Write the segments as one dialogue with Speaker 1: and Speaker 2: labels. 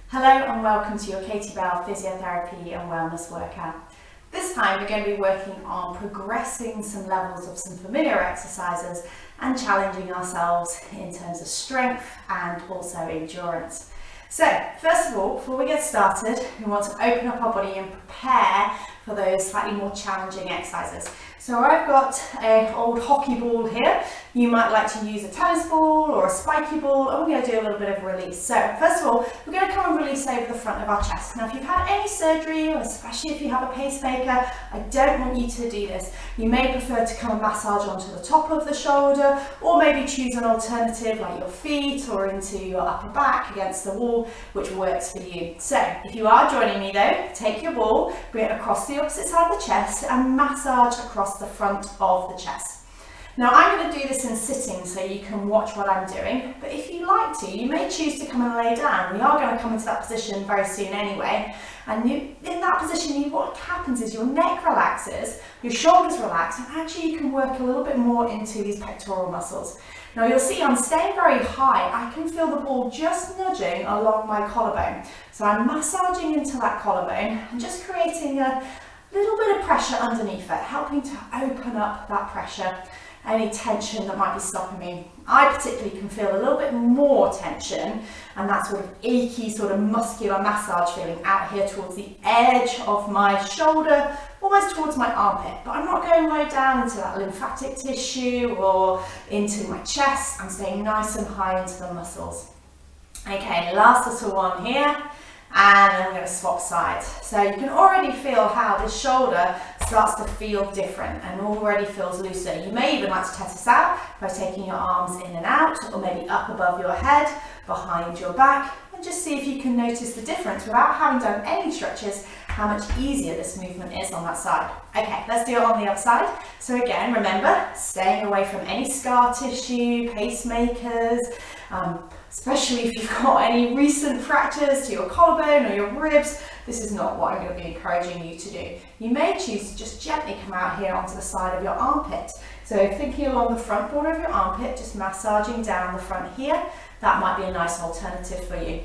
Speaker 1: Hello and welcome to your Katie Bell Physiotherapy and Wellness Workout. This time we're going to be working on progressing some levels of some familiar exercises and challenging ourselves in terms of strength and also endurance. So first of all, before we get started, we want to open up our body and prepare for those slightly more challenging exercises. So I've got an old hockey ball here. You might like to use a tennis ball or a spiky ball, and we're going to do a little bit of release. So first of all, we're going to come and release over the front of our chest. Now if you've had any surgery, or especially if you have a pacemaker, I don't want you to do this. You may prefer to come and massage onto the top of the shoulder, or maybe choose an alternative like your feet or into your upper back against the wall, which works for you. So if you are joining me though, take your ball, bring it across the opposite side of the chest and massage across the front of the chest. Now I'm going to do this in sitting so you can watch what I'm doing, but if you like to, you may choose to come and lay down. We are going to come into that position very soon anyway, and in that position what happens is your neck relaxes, your shoulders relax, and actually you can work a little bit more into these pectoral muscles. Now you'll see I'm staying very high. I can feel the ball just nudging along my collarbone. So I'm massaging into that collarbone and just creating a little bit of pressure underneath it, helping to open up that pressure, any tension that might be stopping me. I particularly can feel a little bit more tension and that sort of achy, sort of muscular massage feeling out here towards the edge of my shoulder, almost towards my armpit. But I'm not going low down into that lymphatic tissue or into my chest. I'm staying nice and high into the muscles. Okay, last little one here. And then we're going to swap sides. So you can already feel how this shoulder starts to feel different and already feels looser. You may even like to test this out by taking your arms in and out, or maybe up above your head, behind your back, and just see if you can notice the difference without having done any stretches, how much easier this movement is on that side. Okay, let's do it on the other side. So again, remember, staying away from any scar tissue, pacemakers, especially if you've got any recent fractures to your collarbone or your ribs. This is not what I'm going to be encouraging you to do. You may choose to just gently come out here onto the side of your armpit. So thinking along the front border of your armpit, just massaging down the front here, that might be a nice alternative for you.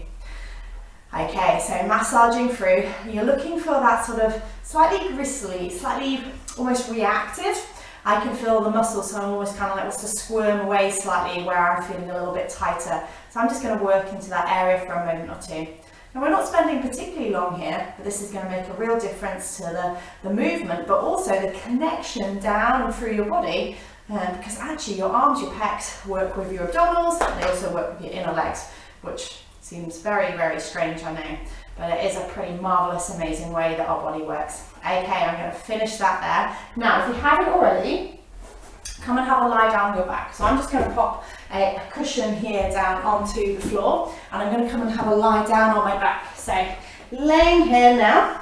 Speaker 1: Okay, so massaging through, you're looking for that sort of slightly gristly, slightly almost reactive. I can feel the muscles, so I'm almost kind of like wants to squirm away slightly where I'm feeling a little bit tighter. So I'm just going to work into that area for a moment or two. Now we're not spending particularly long here, but this is going to make a real difference to the movement, but also the connection down and through your body, because actually your arms, your pecs work with your abdominals, and they also work with your inner legs, which seems very, very strange, I know, but it is a pretty marvellous, amazing way that our body works. Okay, I'm going to finish that there. Now, if you haven't already, come and have a lie down on your back. So I'm just going to pop a cushion here down onto the floor, and I'm going to come and have a lie down on my back. So laying here now,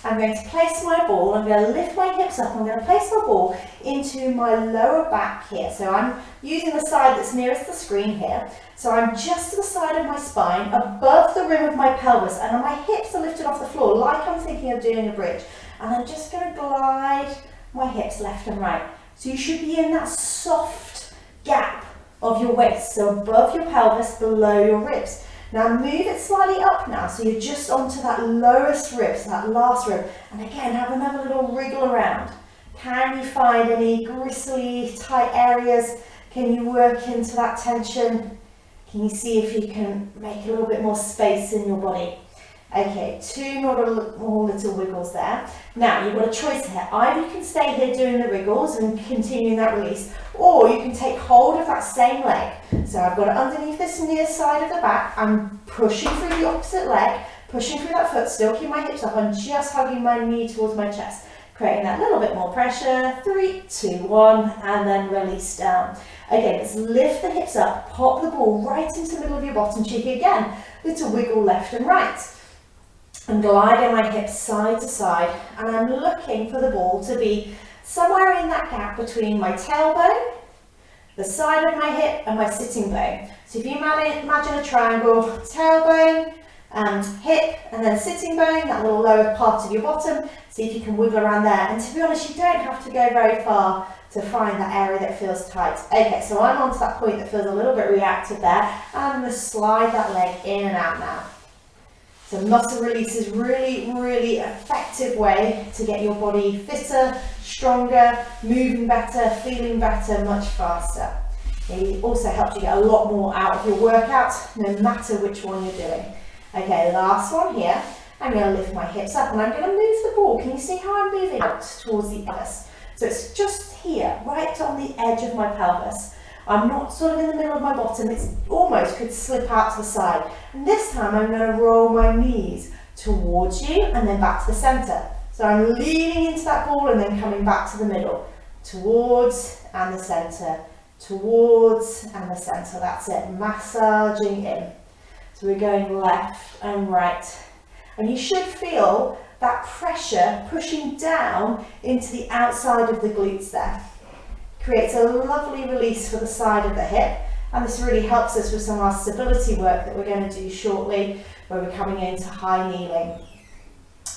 Speaker 1: I'm going to place my ball, I'm going to lift my hips up, I'm going to place my ball into my lower back here. So I'm using the side that's nearest the screen here. So I'm just to the side of my spine, above the rim of my pelvis, and my hips are lifted off the floor like I'm thinking of doing a bridge. And I'm just going to glide my hips left and right. So you should be in that soft gap of your waist, so above your pelvis, below your ribs. Now move it slightly up now, so you're just onto that lowest rib, so that last rib. And again, have another little wriggle around. Can you find any gristly, tight areas? Can you work into that tension? Can you see if you can make a little bit more space in your body? Okay, two more little wiggles there. Now you've got a choice here. Either you can stay here doing the wriggles and continuing that release, or you can take hold of that same leg. So I've got it underneath this near side of the back. I'm pushing through the opposite leg, pushing through that foot, still keep my hips up. I'm just hugging my knee towards my chest, creating that little bit more pressure. 3, 2, 1, and then release down. Okay, let's lift the hips up, pop the ball right into the middle of your bottom cheek again. Little wiggle left and right. I'm gliding my hips side to side, and I'm looking for the ball to be somewhere in that gap between my tailbone, the side of my hip, and my sitting bone. So if you imagine a triangle, tailbone, hip, and then sitting bone, that little lower part of your bottom, see if you can wiggle around there. And to be honest, you don't have to go very far to find that area that feels tight. Okay, so I'm onto that point that feels a little bit reactive there. I'm going to slide that leg in and out now.
Speaker 2: So muscle release is really, really effective way to get your body fitter, stronger, moving better, feeling better, much faster. It also helps you get a lot more out of your workout, no matter which one you're doing. Okay, last one here. I'm going to lift my hips up and I'm going to move the ball. Can you see how I'm moving out towards the pelvis? So it's just here, right on the edge of my pelvis. I'm not sort of in the middle of my bottom, it's almost could slip out to the side. And this time I'm going to roll my knees towards you and then back to the centre. So I'm leaning into that ball and then coming back to the middle. Towards and the centre, towards and the centre, that's it, massaging in. So we're going left and right. And you should feel that pressure pushing down into the outside of the glutes there. Creates a lovely release for the side of the hip, and this really helps us with some of our stability work that we're going to do shortly, where we're coming into high kneeling.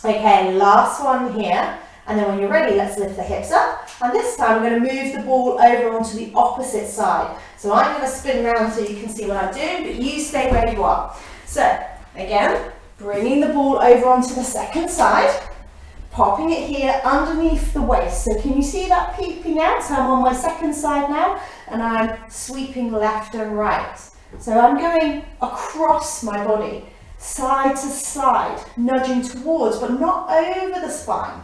Speaker 2: Okay, last one here, and then when you're ready, let's lift the hips up, and this time we're going to move the ball over onto the opposite side. So I'm going to spin around so you can see what I'm doing, but you stay where you are. So again, bringing the ball over onto the second side, popping it here underneath the waist. So can you see that peeping out? So I'm on my second side now and I'm sweeping left and right. So I'm going across my body, side to side, nudging towards, but not over the spine.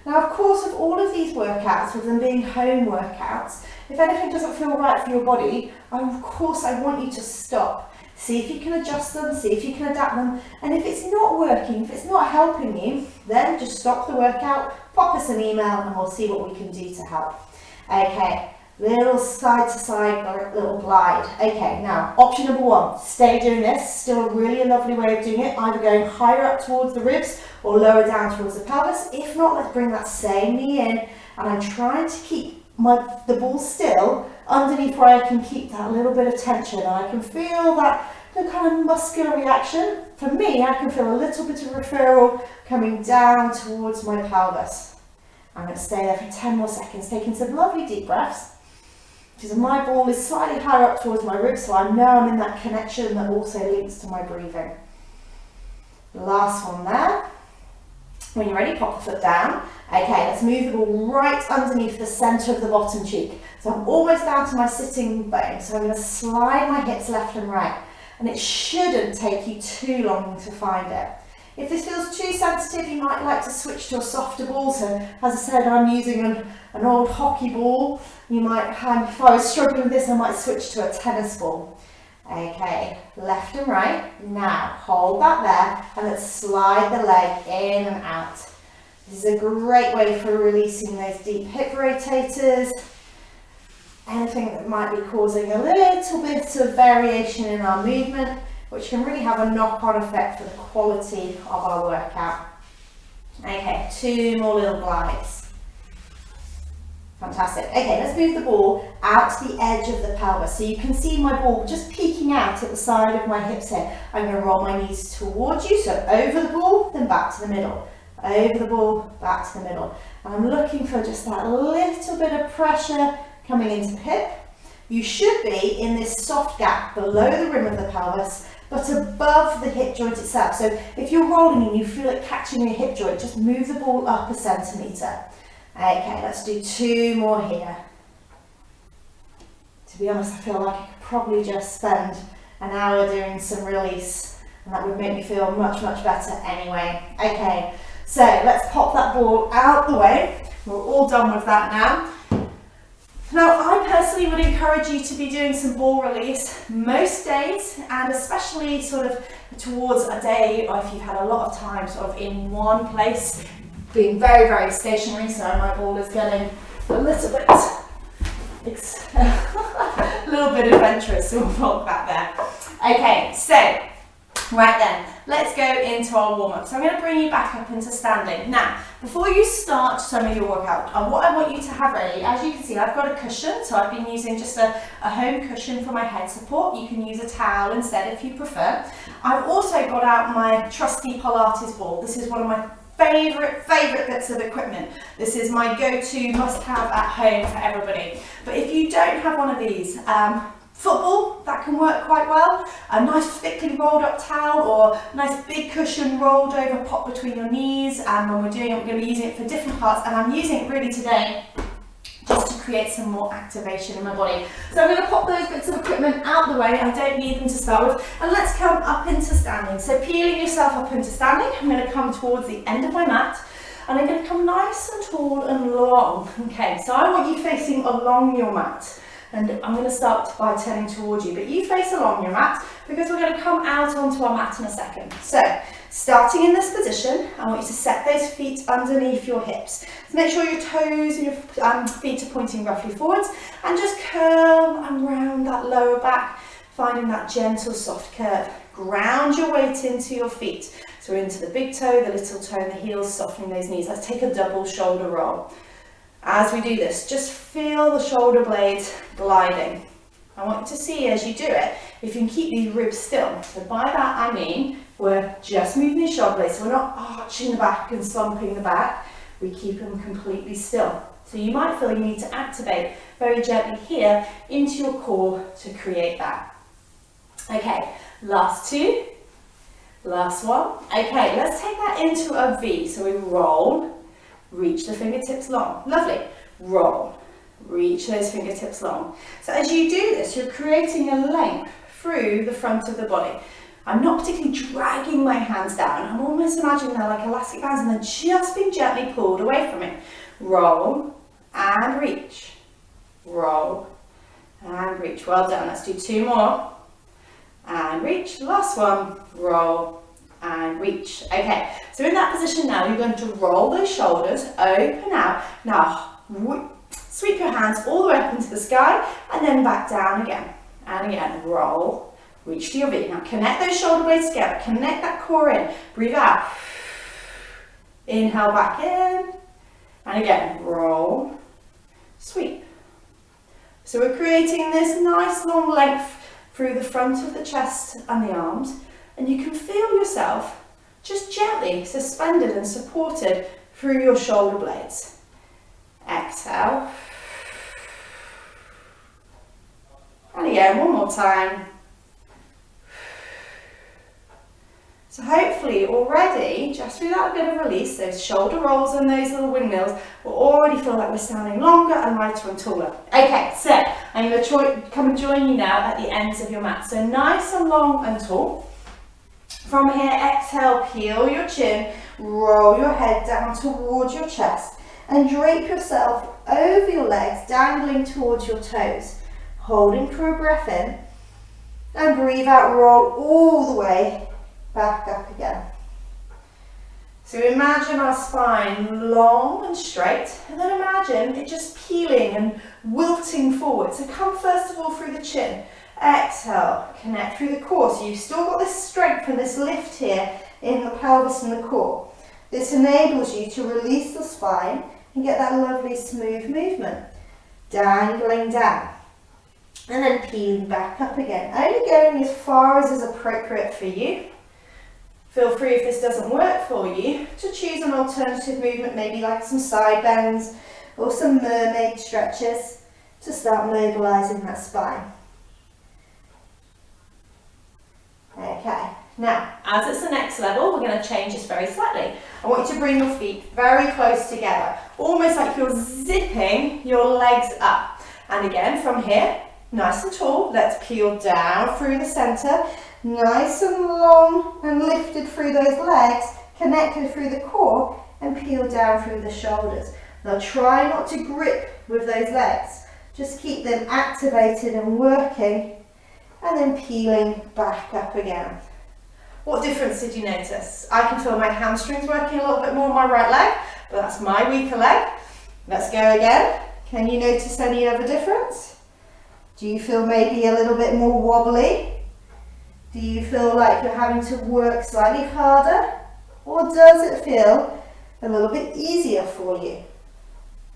Speaker 2: Now, of course, with all of these workouts, with them being home workouts, if anything doesn't feel right for your body, I want you to stop. See if you can adjust them, see if you can adapt them, and if it's not working, if it's not helping you, then just stop the workout, pop us an email and we'll see what we can do to help. Okay, little side to side, little glide. Okay, now option number one, stay doing this, still really a lovely way of doing it, either going higher up towards the ribs or lower down towards the pelvis. If not, let's bring that same knee in, and I'm trying to keep the ball still underneath where I can keep that little bit of tension, and I can feel that the kind of muscular reaction. For me, I can feel a little bit of referral coming down towards my pelvis. I'm going to stay there for 10 more seconds, taking some lovely deep breaths, because my ball is slightly higher up towards my ribs, so I know I'm in that connection that also links to my breathing. Last one there. When you're ready, pop the foot down. Okay, let's move the ball right underneath the centre of the bottom cheek. So I'm almost down to my sitting bone, so I'm going to slide my hips left and right. And it shouldn't take you too long to find it. If this feels too sensitive, you might like to switch to a softer ball. So as I said, I'm using an old hockey ball. You might, if I was struggling with this, I might switch to a tennis ball. Okay, left and right. Now hold that there and let's slide the leg in and out. This is a great way for releasing those deep hip rotators. Anything that might be causing a little bit of variation in our movement, which can really have a knock-on effect for the quality of our workout. Okay, 2 more little glides. Fantastic. Okay, let's move the ball out to the edge of the pelvis. So you can see my ball just peeking out at the side of my hips here. I'm going to roll my knees towards you, so over the ball, then back to the middle. Over the ball, back to the middle. And I'm looking for just that little bit of pressure coming into the hip. You should be in this soft gap below the rim of the pelvis, but above the hip joint itself. So if you're rolling and you feel it catching your hip joint, just move the ball up 1 centimetre. Okay, let's do 2 more here. To be honest, I feel like I could probably just spend an hour doing some release, and that would make me feel much, much better anyway. Okay, so let's pop that ball out the way. We're all done with that now. Now, I personally would encourage you to be doing some ball release most days, and especially sort of towards a day, or if you've had a lot of time sort of in one place, being very, very stationary. So my ball is getting a little bit, a little bit adventurous, so we'll block that there. Okay, so right then, let's go into our warm-up. So I'm going to bring you back up into standing. Now, before you start some of your workout, what I want you to have ready, as you can see, I've got a cushion, so I've been using just a home cushion for my head support. You can use a towel instead if you prefer. I've also got out my trusty Pilates ball. This is one of my favorite bits of equipment. This is my go-to must-have at home for everybody. But if you don't have one of these,
Speaker 1: football, that can work quite well. A nice thickly rolled up towel or a nice big cushion rolled over, pop between your knees. And when we're doing it, we're going to be using it for different parts. And I'm using it really today just to create some more activation in my body. So I'm going to pop those bits of equipment out the way. I don't need them to start with. And let's come up into standing. So peeling yourself up into standing, I'm going to come towards the end of my mat. And I'm going to come nice and tall and long. Okay, so I want you facing along your mat. And I'm going to start by turning towards you, but you face along your mat because we're going to come out onto our mat in a second. So, starting in this position, I want you to set those feet underneath your hips. So make sure your toes and your feet are pointing roughly forwards, and just curl and round that lower back, finding that gentle soft curve. Ground your weight into your feet. So into the big toe, the little toe, and the heels, softening those knees. Let's take a double shoulder roll. As we do this, just feel the shoulder blades gliding. I want you to see as you do it, if you can keep these ribs still. So by that I mean, we're just moving these shoulder blades, so we're not arching the back and slumping the back. We keep them completely still. So you might feel you need to activate very gently here into your core to create that. Okay, last two, last one. Okay, let's take that into a V. So we roll. Reach the fingertips long. Lovely. Roll. Reach those fingertips long. So as you do this, you're creating a length through the front of the body. I'm not particularly dragging my hands down. I'm almost imagining they're like elastic bands and they're just being gently pulled away from it. Roll and reach. Roll and reach. Well done. Let's do two more. And reach. Last one. Roll and reach. Okay, so in that position now, you're going to roll those shoulders, open out. Now, sweep your hands all the way up into the sky and then back down again. And again, roll, reach to your V. Now connect those shoulder blades together, connect that core in, breathe out. Inhale back in, and again, roll, sweep. So we're creating this nice long length through the front of the chest and the arms. And you can feel yourself just gently suspended and supported through your shoulder blades. Exhale. And again, one more time. So hopefully already, just through that bit of release, those shoulder rolls and those little windmills, we'll already feel like we're standing longer and lighter and taller. Okay, so I'm going to come and join you now at the ends of your mat. So nice and long and tall. From here, exhale, peel your chin, roll your head down towards your chest and drape yourself over your legs, dangling towards your toes. Holding for a breath in and breathe out, roll all the way back up again. So imagine our spine long and straight, and then imagine it just peeling and wilting forward. So come first of all through the chin. Exhale, connect through the core. So you've still got this strength and this lift here in the pelvis and the core. This enables you to release the spine and get that lovely smooth movement. Dangling down. And then peeling back up again. Only going as far as is appropriate for you. Feel free, if this doesn't work for you, to choose an alternative movement, maybe like some side bends or some mermaid stretches to start mobilizing that spine. Okay, now as it's the next level, we're going to change this very slightly. I want you to bring your feet very close together, almost like you're zipping your legs up. And again, from here, nice and tall, let's peel down through the center, nice and long and lifted through those legs, connected through the core and peel down through the shoulders. Now try not to grip with those legs, just keep them activated and working. And then peeling back up again. What difference did you notice? I can feel my hamstrings working a little bit more on my right leg, but that's my weaker leg. Let's go again. Can you notice any other difference? Do you feel maybe a little bit more wobbly? Do you feel like you're having to work slightly harder? Or does it feel a little bit easier for you?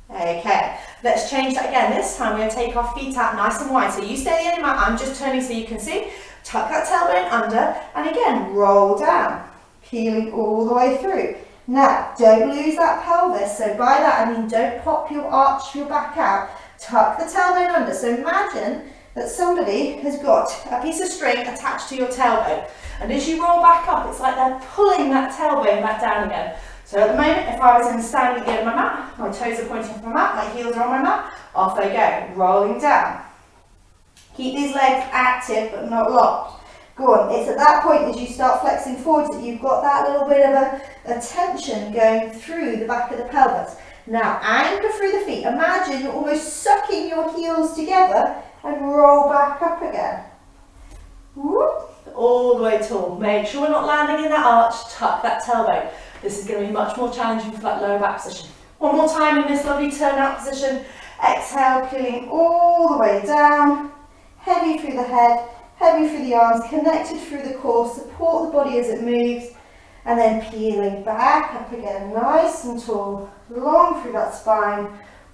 Speaker 1: Okay, let's change that again. This time we're going to take our feet out nice and wide. So you stay at the end of the mat, I'm just turning so you can see. Tuck that tailbone under and again roll down, peeling all the way through. Now, don't lose that pelvis. So by that I mean don't pop your arch your back out. Tuck the tailbone under. So imagine
Speaker 2: that somebody has got a piece of string attached to your tailbone. And as you roll back up, it's like they're pulling that tailbone back down again. So at the moment, if I was in standing at the end of my mat, my toes are pointing from my mat, my heels are on my mat, off they go, rolling down. Keep these legs active but not locked. Go on, it's at that point as you start flexing forwards that you've got that little bit of a tension going through the back of the pelvis. Now anchor through the feet. Imagine you're almost sucking your heels together and roll back up again. Whoop, all the way tall. Make sure we're not landing in that arch, tuck that tailbone. This is going to be much more challenging for that lower back position. One more time in this lovely turnout position. Exhale, peeling all the way down. Heavy through the head, heavy through the arms, connected through the core, support the body as it moves, and then peeling back up again, nice and tall, long through that spine,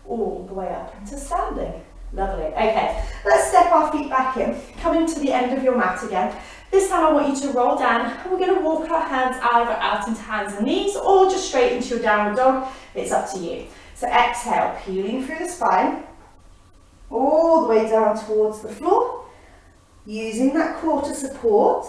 Speaker 2: all the way up into standing. Lovely. Okay, let's step our feet back in, coming to the end of your mat again. This time I want you to roll down, and we're going to walk our hands either out into hands and knees, or just straight into your downward dog. It's up to you. So exhale, peeling through the spine, all the way down towards the floor, using that core to support,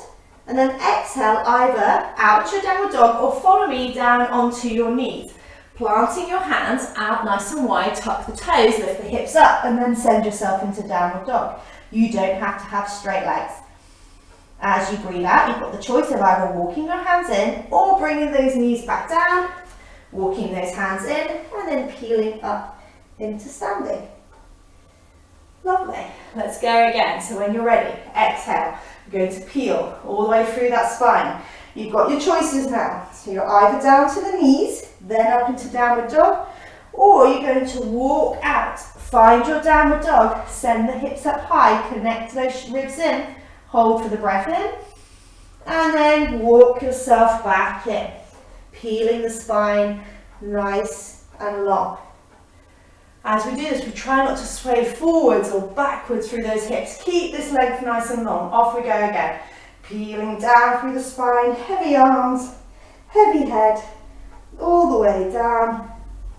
Speaker 2: and then exhale either out to your downward dog or follow me down onto your knees. Planting your hands out nice and wide, tuck the toes, lift the hips up, and then send yourself into downward dog. You don't have to have straight legs. As you breathe out, you've got the choice of either walking your hands in or bringing those knees back down, walking those hands in, and then peeling up into standing. Lovely. Let's go again. So when you're ready, exhale. You're going to peel all the way through that spine. You've got your choices now. So you're either down to the knees, then up into downward dog, or you're going to walk out. Find your downward dog, send the hips up high, connect those ribs in, hold for the breath in, and then walk yourself back in. Peeling the spine nice and long. As we do this, we try not to sway forwards or backwards through those hips. Keep this length nice and long. Off we go again. Peeling down through the spine, heavy arms, heavy head, all the way down.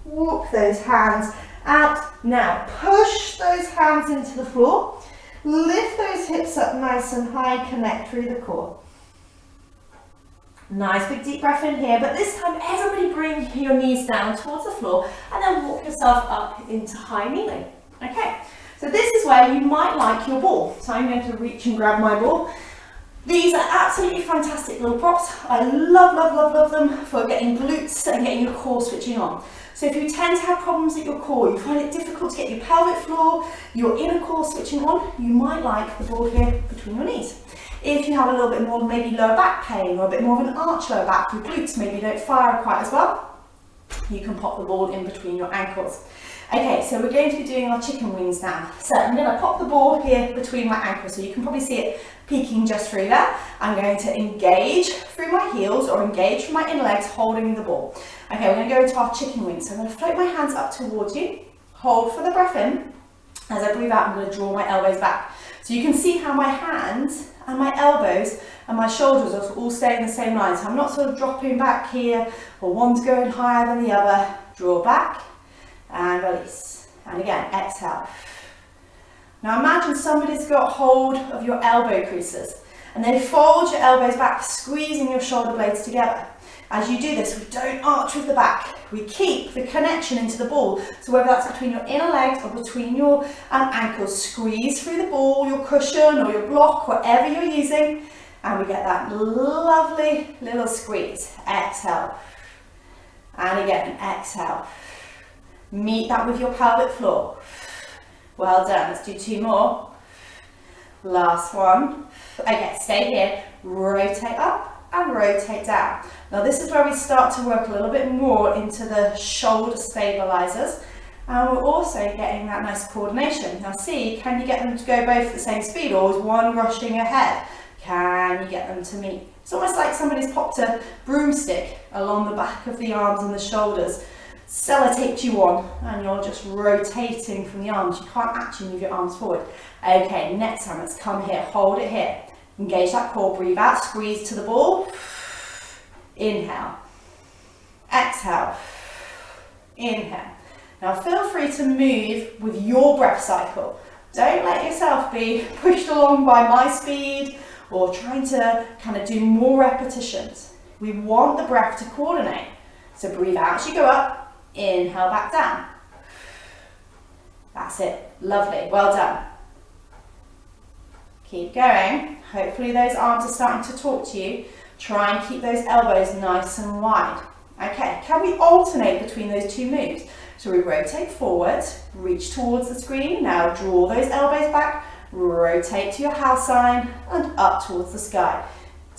Speaker 2: Walk those hands out. Now, push those hands into the floor. Lift those hips up nice and high, connect through the core. Nice big deep breath in here, but this time everybody bring your knees down towards the floor and then walk yourself up into high kneeling. Okay, so this is where you might like your ball. So I'm going to reach and grab my ball. These are absolutely fantastic little props. I love, love, love, love them for getting glutes and getting your core switching on. So if you tend to have problems at your core, you find it difficult to get your pelvic floor, your inner core switching on, you might like the ball here between your knees. If you have a little bit more maybe lower back pain or a bit more of an arch lower back, your glutes maybe don't fire quite as well, you can pop the ball in between your ankles. Okay, so we're going to be doing our chicken wings now. So I'm going to pop the ball here between my ankles, so you can probably see it peeking just through there. I'm going to engage through my heels or engage from my inner legs holding the ball. Okay, we're going to go into our chicken wings. So I'm going to float my hands up towards you, hold for the breath in. As I breathe out, I'm going to draw my elbows back. So you can see how my hands and my elbows and my shoulders are all staying in the same line. So I'm not sort of dropping back here, or one's going higher than the other. Draw back and release. And again, exhale. Now imagine somebody's got hold of your elbow creases and then fold your elbows back, squeezing your shoulder blades together. As you do this, we don't arch with the back. We keep the connection into the ball. So whether that's between your inner legs or between your ankles, squeeze through the ball, your cushion or your block, whatever you're using, and we get that lovely little squeeze. Exhale. And again, exhale. Meet that with your pelvic floor. Well done. Let's do two more. Last one. Okay, stay here. Rotate up and rotate down. Now this is where we start to work a little bit more into the shoulder stabilizers, and we're also getting that nice coordination. Now see, can you get them to go both at the same speed, or is one rushing ahead? Can you get them to meet? It's almost like somebody's popped a broomstick along the back of the arms and the shoulders, sellotaped you on, and you're just rotating from the arms. You can't actually move your arms forward. Okay, next time, let's come here, hold it here. Engage that core, breathe out, squeeze to the ball. Inhale. Exhale. Inhale. Now feel free to move with your breath cycle.
Speaker 1: Don't let yourself be pushed along by my speed or trying to kind of do more repetitions. We want the breath to coordinate. So breathe out as you go up, inhale back down. That's it, lovely, well done. Keep going. Hopefully those arms are starting to talk to you. Try and keep those elbows nice and wide. Okay, can we alternate between those two moves? So we rotate forward, reach towards the screen. Now draw those elbows back, rotate to your house sign and up towards the sky.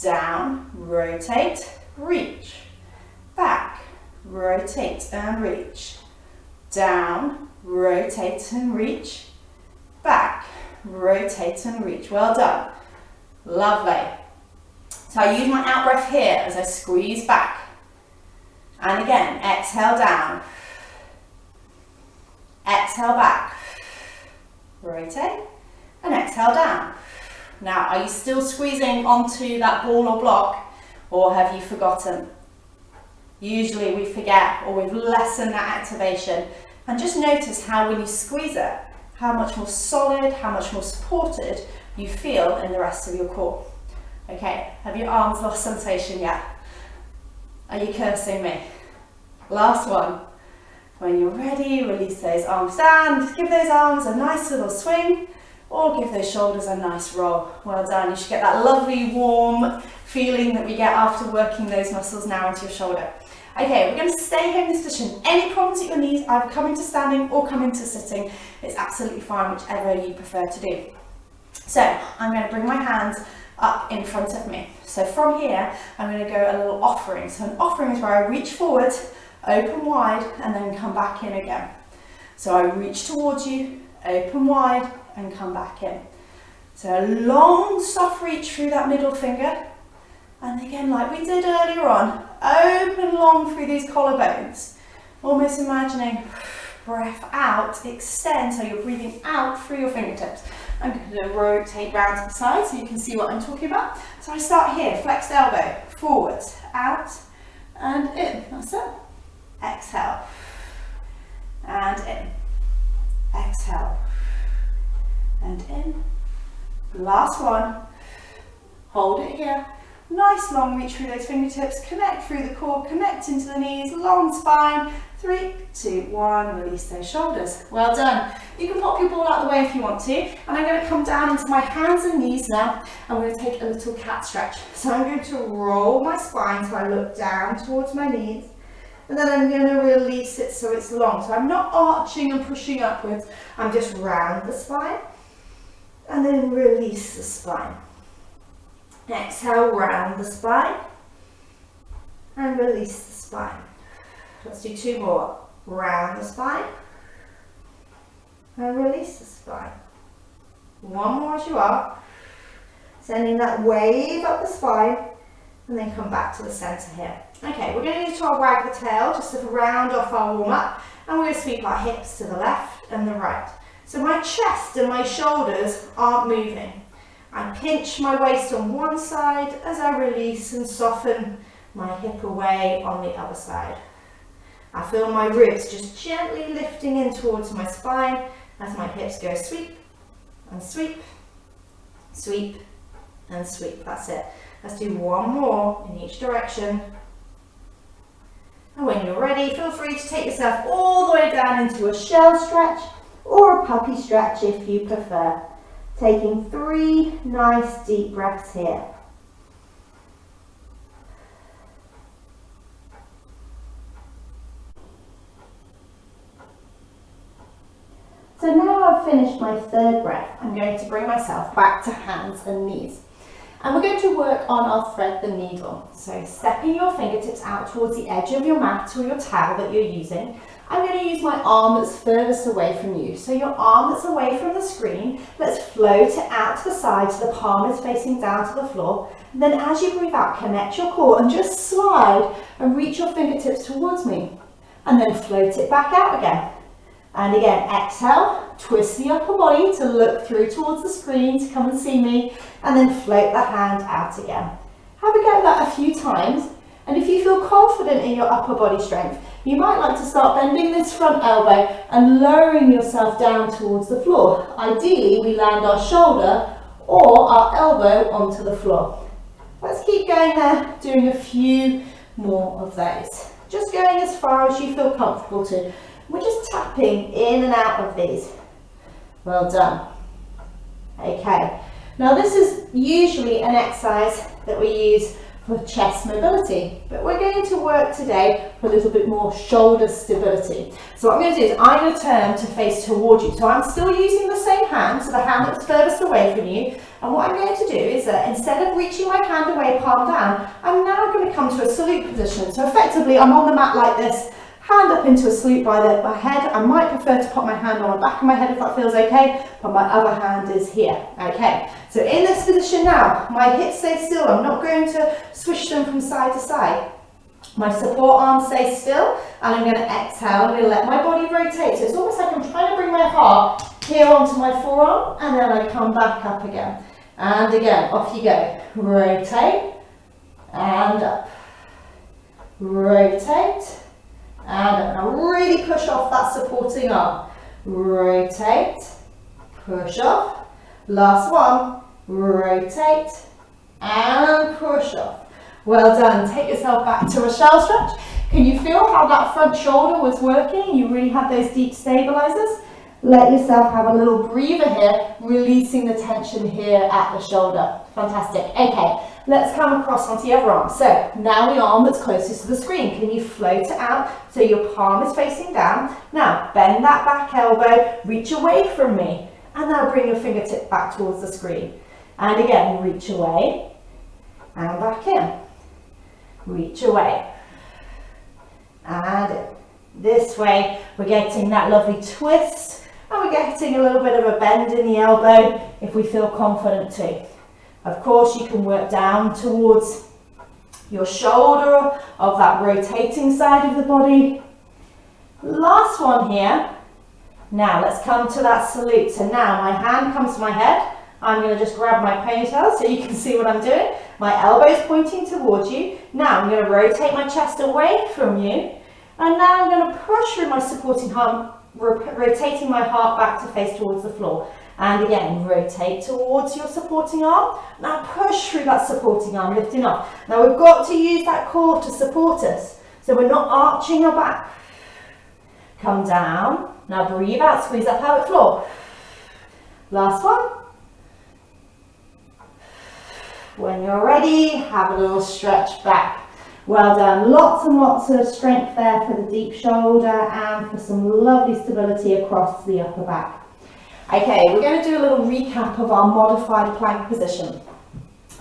Speaker 1: Down, rotate, reach. Back, rotate and reach. Down, rotate and reach. Back, rotate and reach. Well done. Lovely. So I use my out breath here as I squeeze back. And again, exhale down. Exhale back. Rotate and exhale down. Now, are you still squeezing onto that ball or block, or have you forgotten? Usually we forget, or we've lessened that activation. And just notice how when you squeeze it, how much more solid, how much more supported you feel in the rest of your core. Okay, have your arms lost sensation yet? Are you cursing me? Last one. When you're ready, release those arms down. Give those arms a nice little swing, or give those shoulders a nice roll. Well done. You should get that lovely warm feeling that we get after working those muscles now into your shoulder. Okay, we're going to stay here in this position. Any problems at your knees, either come into standing or come into sitting, it's absolutely fine, whichever you prefer to do. So I'm going to bring my hands up in front of me. So from here, I'm going to go a little offering. So an offering is where I reach forward, open wide, and then come back in again. So I reach towards you, open wide, and come back in. So a long, soft reach through that middle finger. And again, like we did earlier on, open long through these collarbones. Almost imagining breath out, extend, so you're breathing out through your fingertips. I'm going to rotate round to the side so you can see what I'm talking about. So I start here, flexed elbow, forward, out, and in. That's it. Exhale, and in. Exhale, and in. Last one. Hold it here. Nice long reach through those fingertips, connect through the core, connect into the knees, long spine. 3, 2, 1, release those shoulders. Well done. You can pop your ball out of the way if you want to. And I'm going to come down into my hands and knees now. I'm going to take a little cat stretch. So I'm going to roll my spine so I look down towards my knees. And then I'm going to release it so it's long. So I'm not arching and pushing upwards. I'm just round the spine. And then release the spine. Exhale, round the spine. And release the spine. Let's do 2 more. Round the spine. And release the spine. 1 more as you are. Sending that wave up the spine. And then come back to the centre here. Okay, we're going to do our wag the tail just to round off our warm up. And we're going to sweep our hips to the left and the right. So my chest and my shoulders aren't moving. I pinch my waist on one side as I release and soften my hip away on the other side. I feel my ribs just gently lifting in towards my spine as my hips go sweep and sweep, sweep and sweep. That's it. Let's do 1 more in each direction. And when you're ready, feel free to take yourself all the way down into a shell stretch or a puppy stretch if you prefer. Taking 3 nice deep breaths here. So now I've finished my 3rd breath, I'm going to bring myself back to hands and knees. And we're going to work on our thread the needle. So stepping your fingertips out towards the edge of your mat or your towel that you're using. I'm going to use my arm that's furthest away from you. So your arm that's away from the screen, let's float it out to the side so the palm is facing down to the floor. And then as you breathe out, connect your core and just slide and reach your fingertips towards me. And then float it back out again. And again, exhale, twist the upper body to look through towards the screen to come and see me, and then float the hand out again. Have a go at that a few times, and if you feel confident in your upper body strength,
Speaker 2: you might like to start bending this front elbow and lowering yourself down towards the floor. Ideally, we land our shoulder or our elbow onto the floor. Let's keep going there, doing a few more of those. Just going as far as you feel comfortable to. We're just tapping in and out of these. Well done. Okay, now this is usually an exercise that we use for chest mobility, but we're going to work today for a little bit more shoulder stability. So what I'm going to do is I'm going to turn to face towards you. So I'm still using the same hand, so the hand that's furthest away from you. And what I'm going to do is that instead of reaching my hand away, palm down, I'm now going to come to a salute position. So effectively, I'm on the mat like this, hand up into a salute by my head. I might prefer to put my hand on the back of my head if that feels okay, but my other hand is here. Okay, so in this position now, my hips stay still. I'm not going to swish them from side to side. My support arm stays still, and I'm going to exhale. I'm going to let my body rotate. So it's almost like I'm trying to bring my heart here onto my forearm, and then I come back up again. And again, off you go. Rotate, and up. Rotate, and up. Now really push off that supporting arm. Rotate, push off. Last one. Rotate, and push off. Well done. Take yourself back to a shell stretch. Can you feel how that front shoulder was working? You really had those deep stabilizers. Let yourself have a little breather here, releasing the tension here at the shoulder. Fantastic. Okay, let's come across onto the other arm. So now the arm that's closest to the screen. Can you float it out so your palm is facing down? Now bend that back elbow, reach away from me, and now bring your fingertip back towards the screen. And again, reach away and back in. Reach away and in. This way we're getting that lovely twist, and we're getting a little bit of a bend in the elbow if we feel confident too. Of course, you can work down towards your shoulder of that rotating side of the body. Last one here. Now let's come to that salute. So now my hand comes to my head. I'm going to just grab my ponytail so you can see what I'm doing. My elbow's pointing towards you. Now I'm going to rotate my chest away from you. And now I'm going to push through my supporting arm, rotating my heart back to face towards the floor. And again, rotate towards your supporting arm. Now push through that supporting arm, lifting off. Now we've got to use that core to support us. So we're not arching our back. Come down. Now breathe out, squeeze that pelvic floor. Last one. When you're ready, have a little stretch back. Well done. Lots and lots of strength there for the deep shoulder and for some lovely stability across the upper back. Okay, we're going to do a little recap of our modified plank position.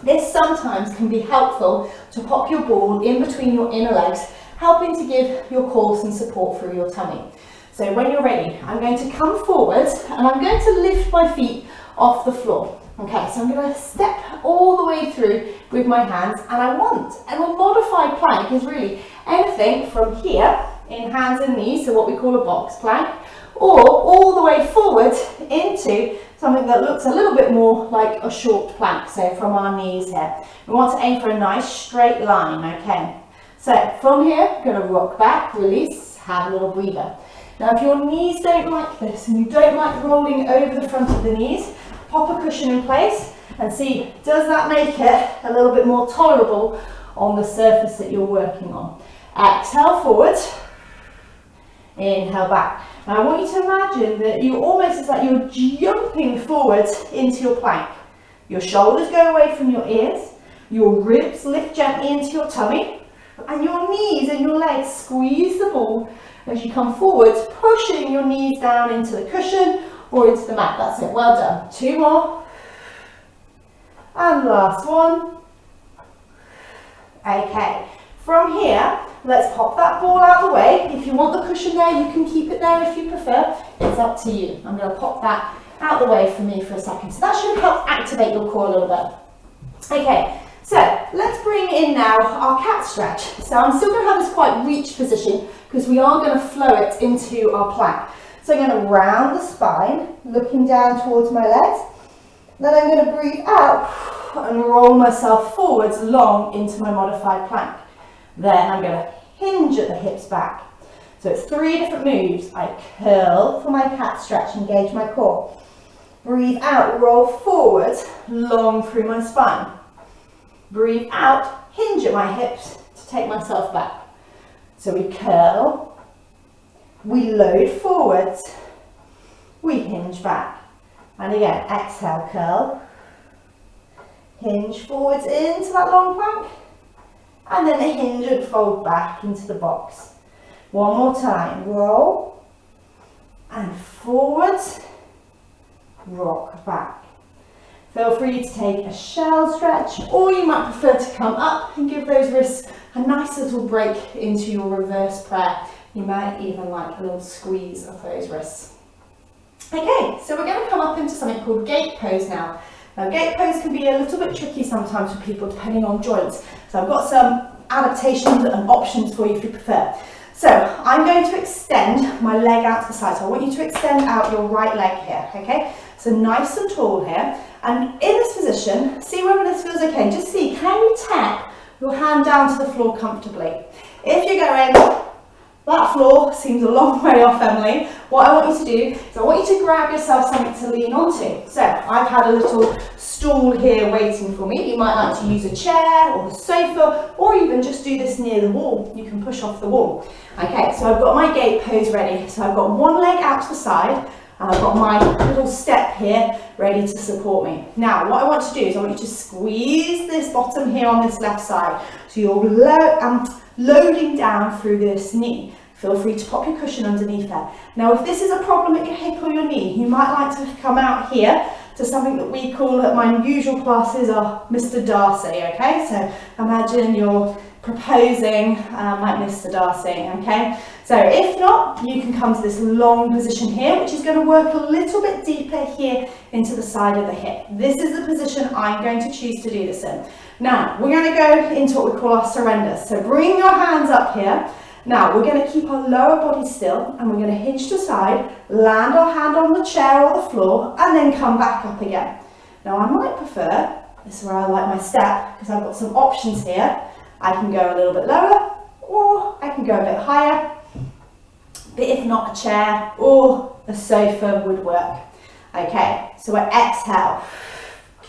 Speaker 2: This sometimes can be helpful to pop your ball in between your inner legs, helping to give your core some support through your tummy. So when you're ready, I'm going to come forward and I'm going to lift my feet off the floor. Okay, so I'm going to step all the way through with my hands, and a modified plank is really anything from here in hands and knees, so what we call a box plank, or all the way forward into something that looks a little bit more like a short plank, so from our knees here. We want to aim for a nice straight line, okay? So from here, I'm going to rock back, release, have a little breather. Now if your knees don't like this and you don't like rolling over the front of the knees, pop a cushion in place and see, does that make it a little bit more tolerable on the surface that you're working on? Exhale forward, inhale back. Now I want you to imagine that you almost, it's like you're jumping forward into your plank. Your shoulders go away from your ears, your ribs lift gently into your tummy, and your knees and your legs squeeze the ball as you come forward, pushing your knees down into the cushion or into the mat. That's it, well done. Two more. And last one. Okay, from here, let's pop that ball out of the way. If you want the cushion there, you can keep it there if you prefer. It's up to you. I'm going to pop that out of the way for me for a second. So that should help activate your core a little bit. Okay, so let's bring in now our cat stretch. So I'm still going to have this quite reach position because we are going to flow it into our plank. So I'm going to round the spine, looking down towards my legs. Then I'm going to breathe out and roll myself forwards long into my modified plank. Then I'm going to hinge at the hips back. So it's 3 different moves. I curl for my cat stretch, engage my core. Breathe out, roll forward, long through my spine. Breathe out, hinge at my hips to take myself back. So we curl, we load forwards, we hinge back. And again, exhale, curl, hinge forwards into that long plank, and then a hinge and fold back into the box. One more time, roll, and forwards, rock back. Feel free to take a shell stretch, or you might prefer to come up and give those wrists a nice little break into your reverse prayer. You might even like a little squeeze of those wrists. Okay, so we're going to come up into something called gate pose now. Now gate pose can be a little bit tricky sometimes for people depending on joints. So I've got some adaptations and options for you if you prefer. So I'm going to extend my leg out to the side. So I want you to extend out your right leg here, okay? So nice and tall here. And in this position, see whether this feels okay. Just see, can you tap your hand down to the floor comfortably? If you're going, that floor seems a long way off, Emily. What I want you to do is I want you to grab yourself something to lean onto. So I've had a little stool here waiting for me. You might like to use a chair or a sofa, or even just do this near the wall. You can push off the wall. Okay, so I've got my gate pose ready. So I've got one leg out to the side, and I've got my little step here ready to support me. Now, what I want to do is I want you to squeeze this bottom here on this left side. So you're loading down through this knee. Feel free to pop your cushion underneath there. Now, if this is a problem at your hip or your knee, you might like to come out here to something that we call at my usual classes are Mr. Darcy, okay? So imagine you're proposing like Mr. Darcy, okay? So if not, you can come to this long position here, which is going to work a little bit deeper here into the side of the hip. This is the position I'm going to choose to do this in. Now, we're going to go into what we call our surrender. So bring your hands up here. Now, we're going to keep our lower body still, and we're going to hinge to the side, land our hand on the chair or the floor, and then come back up again. Now, I might prefer, this is where I like my step, because I've got some options here. I can go a little bit lower, or I can go a bit higher. But if not, a chair or a sofa would work. Okay, so I exhale,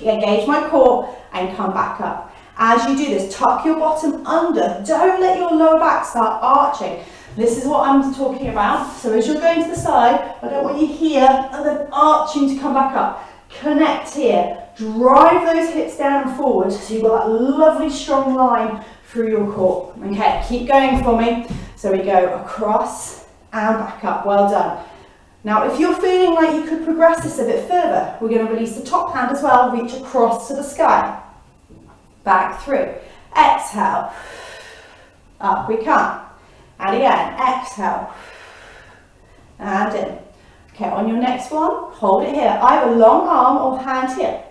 Speaker 2: engage my core, and come back up. As you do this, tuck your bottom under. Don't let your lower back start arching. This is what I'm talking about. So as you're going to the side, I don't want you here and then arching to come back up. Connect here. Drive those hips down and forward so you've got that lovely strong line through your core. Okay, keep going for me. So we go across and back up. Well done. Now, if you're feeling like you could progress this a bit further, we're going to release the top hand as well, reach across to the sky. Back through. Exhale. Up we come. And again, exhale. And in. Okay, on your next one, hold it here. Either long arm or hand here.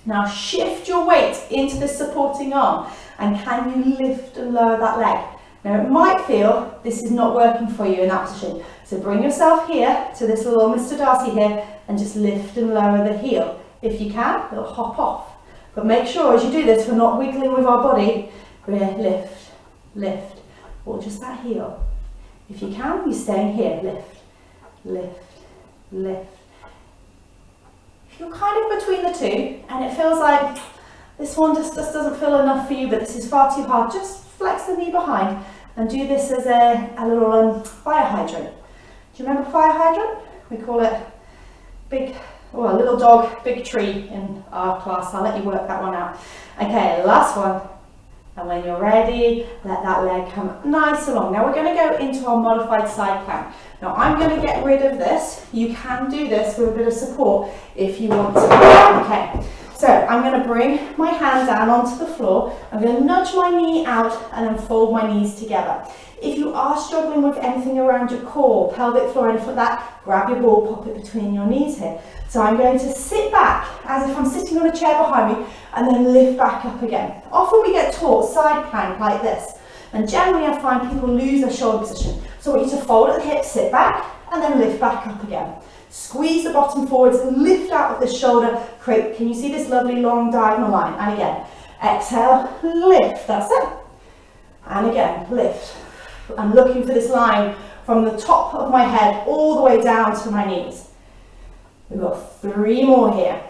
Speaker 2: Now shift your weight into this supporting arm. And can you lift and lower that leg? Now it might feel this is not working for you in that position. So bring yourself here to this little Mr. Darcy here and just lift and lower the heel. If you can, it'll hop off. But make sure as you do this, we're not wiggling with our body. We're lift, lift, or just that heel. If you can, you're staying here. Lift, lift, lift. If you're kind of between the two and it feels like this one just doesn't feel enough for you, but this is far too hard, just flex the knee behind and do this as a little fire hydrant. Do you remember fire hydrant? We call it big, or a little dog, big tree in our class. I'll let you work that one out. Okay, last one. And when you're ready, let that leg come nice along. Now we're going to go into our modified side plank. Now I'm going to get rid of this. You can do this with a bit of support if you want to. Okay, so I'm going to bring my hand down onto the floor. I'm going to nudge my knee out and then fold my knees together. If you are struggling with anything around your core, pelvic floor, anything like that, grab your ball, pop it between your knees here. So I'm going to sit back as if I'm sitting on a chair behind me and then lift back up again. Often we get taught side plank like this. And generally I find people lose their shoulder position. So I want you to fold at the hips, sit back and then lift back up again. Squeeze the bottom forwards, lift out with the shoulder. Can you see this lovely long diagonal line? And again, exhale, lift, that's it. And again, lift. I'm looking for this line from the top of my head all the way down to my knees. We've got 3 more here.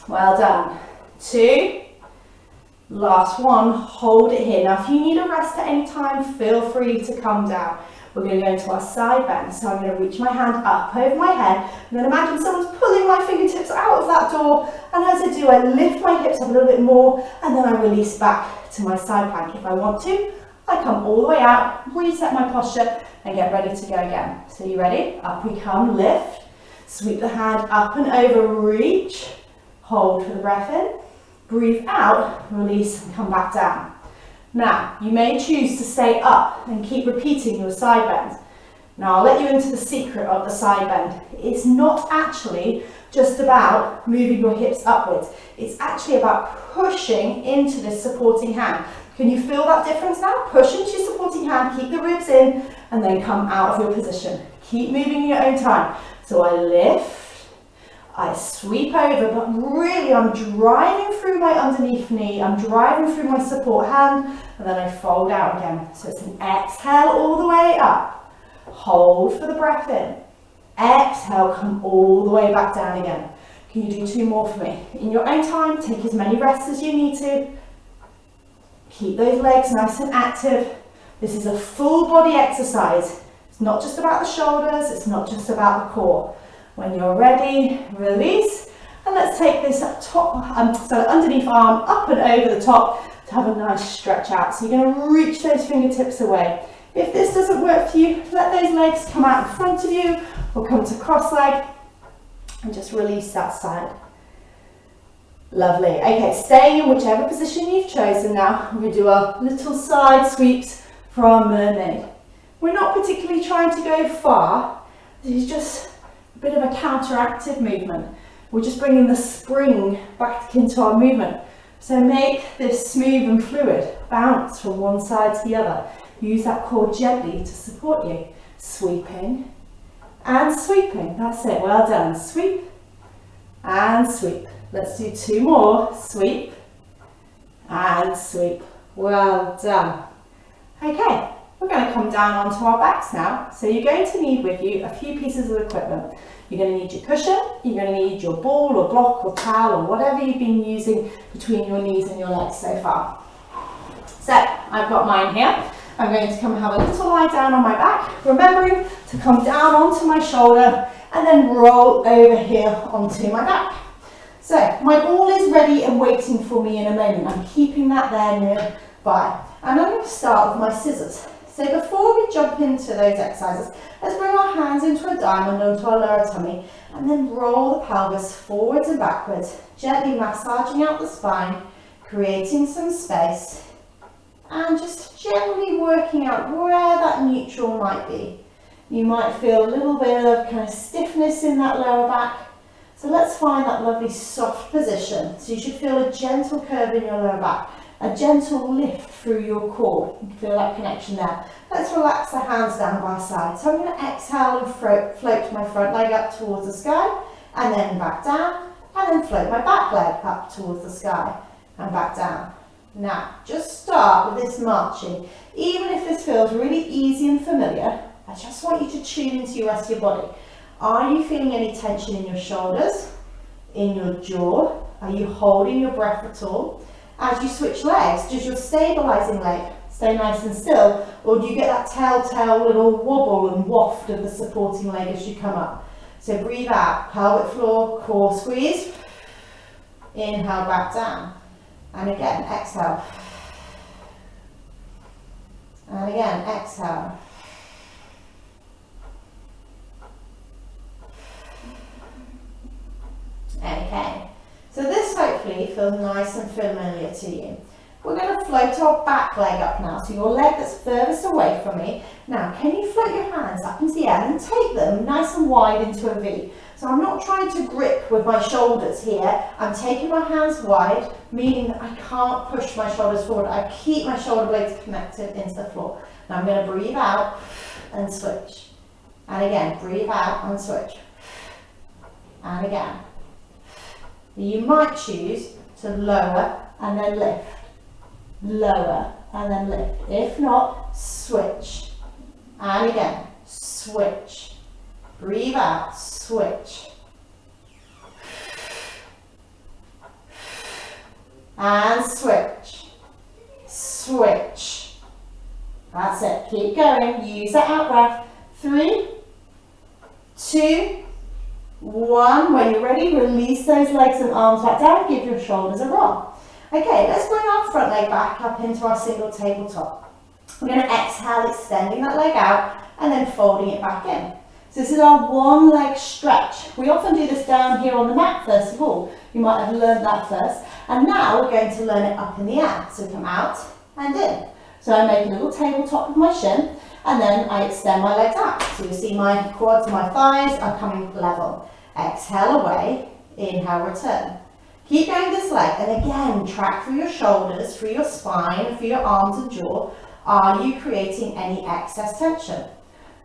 Speaker 2: Well done. 2. Last one, hold it here. Now if you need a rest at any time, feel free to come down. We're going to go into our side bend. So I'm going to reach my hand up over my head, and then imagine someone's pulling my fingertips out of that door, and as I do, I lift my hips up a little bit more, and then I release back to my side plank. If I want to, I come all the way out, reset my posture, and get ready to go again. So you ready? Up we come, lift, sweep the hand up and over, reach, hold for the breath in, breathe out, release, and come back down. Now, you may choose to stay up and keep repeating your side bend. Now, I'll let you into the secret of the side bend. It's not actually just about moving your hips upwards. It's actually about pushing into this supporting hand. Can you feel that difference now? Push into your supporting hand, keep the ribs in, and then come out of your position. Keep moving in your own time. So I lift, I sweep over, but really I'm driving through my underneath knee, I'm driving through my support hand, and then I fold out again. So it's an exhale all the way up, hold for the breath in, exhale, come all the way back down again. Can you do 2 more for me? In your own time, take as many rests as you need to. Keep those legs nice and active. This is a full body exercise. It's not just about the shoulders, it's not just about the core. When you're ready, release, and let's take this top, so underneath arm up and over the top to have a nice stretch out. So you're going to reach those fingertips away. If this doesn't work for you, let those legs come out in front of you or come to cross leg and just release that side. Lovely. Okay, staying in whichever position you've chosen now, we're going to do our little side sweeps for our mermaid. We're not particularly trying to go far. This is just a bit of a counteractive movement. We're just bringing the spring back into our movement. So make this smooth and fluid, bounce from one side to the other. Use that core gently to support you. Sweeping and sweeping, that's it, well done. Sweep and sweep. Let's do 2 more, sweep and sweep, well done. Okay, we're going to come down onto our backs now. So you're going to need with you a few pieces of equipment. You're going to need your cushion, you're going to need your ball or block or towel or whatever you've been using between your knees and your legs so far. So I've got mine here. I'm going to come and have a little lie down on my back, remembering to come down onto my shoulder and then roll over here onto my back. So my ball is ready and waiting for me in a moment. I'm keeping that there nearby. And I'm going to start with my scissors. So before we jump into those exercises, let's bring our hands into a diamond onto our lower tummy and then roll the pelvis forwards and backwards, gently massaging out the spine, creating some space, and just gently working out where that neutral might be. You might feel a little bit of kind of stiffness in that lower back. So let's find that lovely soft position. So you should feel a gentle curve in your lower back, a gentle lift through your core. You can feel that connection there. Let's relax the hands down by side. So I'm going to exhale and float my front leg up towards the sky, and then back down, and then float my back leg up towards the sky, and back down. Now, just start with this marching. Even if this feels really easy and familiar, I just want you to tune into the rest of your body. Are you feeling any tension in your shoulders, in your jaw? Are you holding your breath at all? As you switch legs, does your stabilizing leg stay nice and still, or do you get that telltale little wobble and waft of the supporting leg as you come up? So breathe out, pelvic floor, core squeeze. Inhale, back down. And again, exhale. And again, exhale. Okay, so this hopefully feels nice and familiar to you. We're going to float our back leg up now, so your leg that's furthest away from me. Now, can you float your hands up into the air and take them nice and wide into a V? So I'm not trying to grip with my shoulders here. I'm taking my hands wide, meaning that I can't push my shoulders forward. I keep my shoulder blades connected into the floor. Now I'm going to breathe out and switch. And again, breathe out and switch. And again. You might choose to lower and then lift. Lower and then lift. If not, switch. And again, switch. Breathe out, switch. And switch. Switch. That's it. Keep going. Use that out breath. 3, 2, 1. When you're ready, release those legs and arms back down. Give your shoulders a roll. Okay, let's bring our front leg back up into our single tabletop. We're going to exhale, extending that leg out and then folding it back in. So this is our one leg stretch. We often do this down here on the mat first of all. You might have learned that first. And now we're going to learn it up in the air. So we come out and in. So I make a little tabletop with my shin and then I extend my legs out. So you see my quads and my thighs are coming level. Exhale away, inhale, return. Keep going this leg and again track through your shoulders, through your spine, through your arms and jaw. Are you creating any excess tension?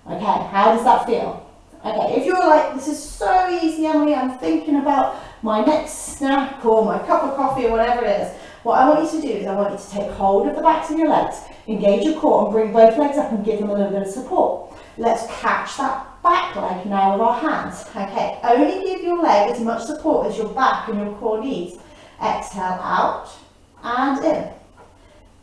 Speaker 2: Okay, how does that feel? Okay, if you're like, this is so easy, Emily, I'm thinking about my next snack or my cup of coffee or whatever it is, what I want you to do is I want you to take hold of the backs of your legs, engage your core and bring both legs up and give them a little bit of support. Let's catch that back leg now with our hands. Okay, only give your leg as much support as your back and your core needs. Exhale out and in,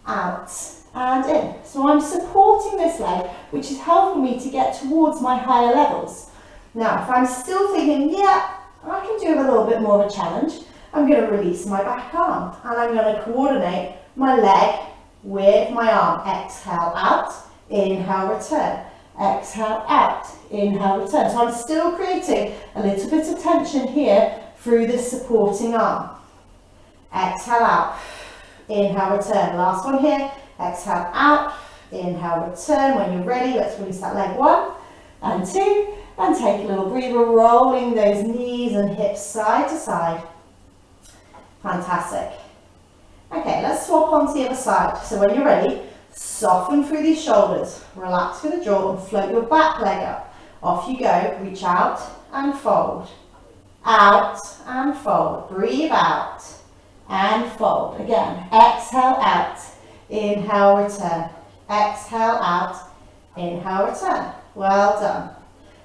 Speaker 2: out and in. So I'm supporting this leg, which is helping me to get towards my higher levels. Now, if I'm still thinking, yeah, I can do a little bit more of a challenge, I'm going to release my back arm and I'm going to coordinate my leg with my arm. Exhale out, inhale, return. Exhale out, inhale, return. So I'm still creating a little bit of tension here through this supporting arm. Exhale out, inhale, return. Last one here. Exhale out, inhale, return. When you're ready, let's release that leg 1 and 2 and take a little breather, rolling those knees and hips side to side. Fantastic. Okay, let's swap onto the other side. So when you're ready, soften through through these shoulders, relax through the jaw and float your back leg up. Off you go, reach out and fold. Out and fold. Breathe out and fold. Again, exhale out. Inhale, return. Exhale out. Inhale, return. Well done.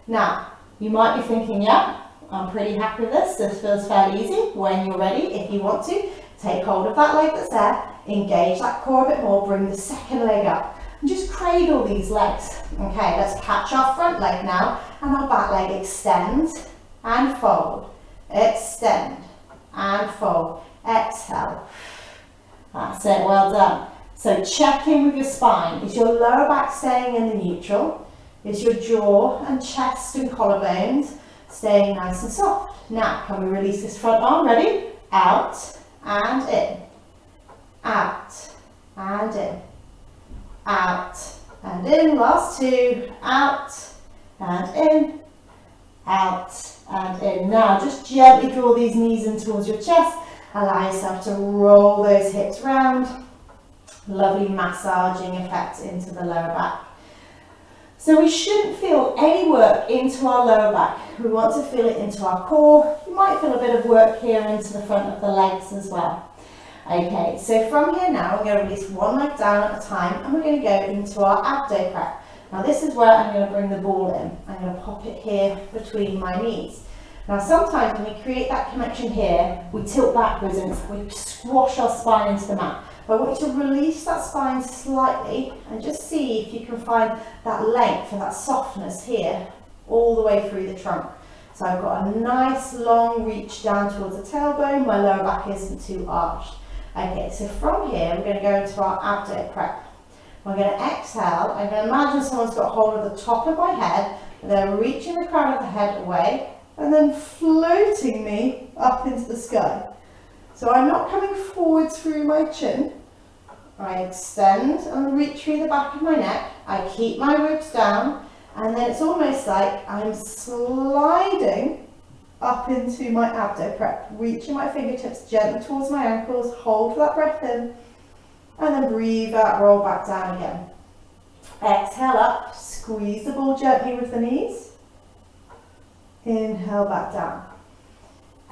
Speaker 2: Now, you might be thinking, yeah, I'm pretty happy with this. This feels fairly easy. When you're ready, if you want to, take hold of that leg that's there, engage that core a bit more, bring the second leg up, and just cradle these legs. Okay, let's catch our front leg now, and our back leg extend and fold. Extend and fold. Exhale. That's it, well done. So check in with your spine. Is your lower back staying in the neutral? Is your jaw and chest and collarbones staying nice and soft? Now, can we release this front arm? Ready? Out and in. Out and in. Out and in. Last two. Out and in. Out and in. Now, just gently draw these knees in towards your chest. Allow yourself to roll those hips round. Lovely massaging effect into the lower back. So we shouldn't feel any work into our lower back. We want to feel it into our core. You might feel a bit of work here into the front of the legs as well. Okay, so from here now, we're going to release one leg down at a time and we're going to go into our abdo prep. Now this is where I'm going to bring the ball in. I'm going to pop it here between my knees. Now sometimes when we create that connection here, we tilt backwards and we squash our spine into the mat. But I want you to release that spine slightly and just see if you can find that length and that softness here all the way through the trunk. So I've got a nice long reach down towards the tailbone, my lower back isn't too arched. Okay, so from here we're going to go into our abdo prep. We're going to exhale. I'm going to imagine someone's got hold of the top of my head, and they're reaching the crown of the head away and then floating me up into the sky. So I'm not coming forward through my chin. I extend and reach through the back of my neck. I keep my ribs down, and then it's almost like I'm sliding up into my abdo prep, reaching my fingertips gently towards my ankles, hold that breath in, and then breathe out, roll back down again. Exhale up, squeeze the ball gently with the knees. Inhale back down.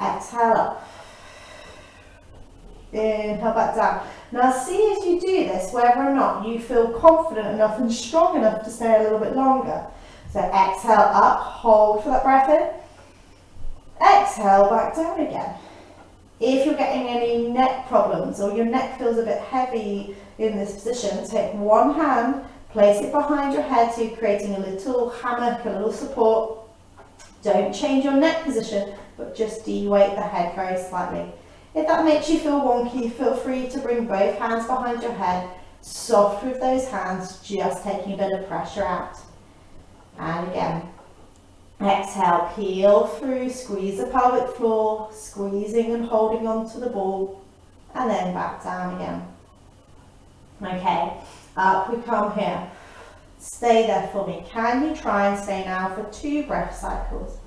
Speaker 2: Exhale up. Inhale back down. Now see as you do this, whether or not you feel confident enough and strong enough to stay a little bit longer. So exhale up, hold for that breath in. Exhale back down again. If you're getting any neck problems or your neck feels a bit heavy in this position, take one hand, place it behind your head, so you're creating a little hammock, a little support. Don't change your neck position, but just de-weight the head very slightly. If that makes you feel wonky, feel free to bring both hands behind your head, soft with those hands, just taking a bit of pressure out. And again, exhale, peel through, squeeze the pelvic floor, squeezing and holding onto the ball, and then back down again. Okay, up we come here. Stay there for me. Can you try and stay now for 2 breath cycles?